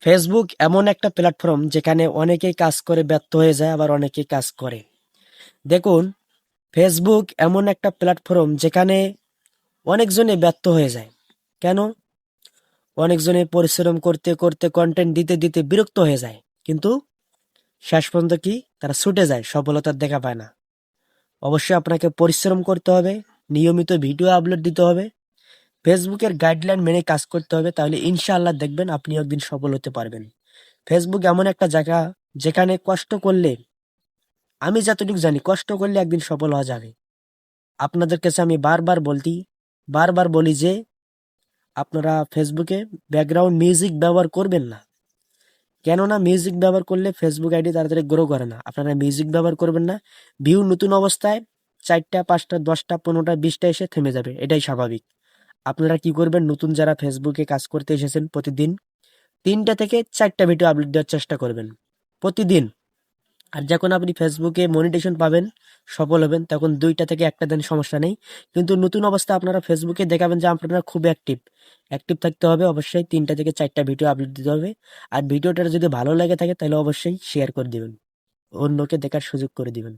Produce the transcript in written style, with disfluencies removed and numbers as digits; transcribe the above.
Facebook এমন একটা platform যেখানে অনেকেই কাজ করে ব্যর্থ হয়ে যায়, আবার অনেকেই কাজ করে। দেখুন, ফেসবুক এমন একটা প্ল্যাটফর্ম যেখানে অনেকজনে ব্যর্থ হয়ে যায়। কেন? অনেকজনে পরিশ্রম করতে করতে কন্টেন্ট দিতে দিতে বিরক্ত হয়ে যায়, কিন্তু শেষ পর্যন্ত কি তারা ছুটে যায়, সফলতার দেখা পায় না। অবশ্যই আপনাকে পরিশ্রম করতে হবে, নিয়মিত ভিডিও আপলোড দিতে হবে, ফেসবুকের গাইডলাইন মেনে কাজ করতে হবে, তাহলে ইনশাআল্লাহ দেখবেন আপনি একদিন সফল হতে পারবেন। ফেসবুক এমন একটা জায়গা যেখানে কষ্ট করলে, আমি যতটুকু জানি, কষ্ট করলে একদিন সফল হওয়া যাবে। আপনাদের কাছে আমি বারবার বলি যে আপনারা ফেসবুকে ব্যাকগ্রাউন্ড মিউজিক ব্যবহার করবেন না। কেননা মিউজিক ব্যবহার করলে ফেসবুক আইডি তাড়াতাড়ি গ্রো করে না। আপনারা মিউজিক ব্যবহার করবেন না। ভিউ নতুন অবস্থায় 4টা 5টা 10টা 15টা 20টা এসে থেমে যাবে, এটাই স্বাভাবিক। আপনারা কি করবেন, নতুন যারা ফেসবুকে কাজ করতে এসেছেন, প্রতিদিন 3টা থেকে 4টা ভিডিও আপলোড দেওয়ার চেষ্টা করবেন প্রতিদিন। আর যখন আপনি ফেসবুকে মনিটেশন পাবেন, সফল হবেন, তখন 2টা থেকে 1টা দেন, সমস্যা নেই। কিন্তু নতুন অবস্থায় আপনারা ফেসবুকে দেখাবেন যে আপনারা খুব অ্যাক্টিভ। অ্যাক্টিভ থাকতে হবে, অবশ্যই 3টা থেকে 4টা ভিডিও আপলোড দিতে হবে। আর ভিডিওটা যদি ভালো লেগে থাকে তাহলে অবশ্যই শেয়ার করে দিবেন, অন্যকে দেখার সুযোগ করে দিবেন।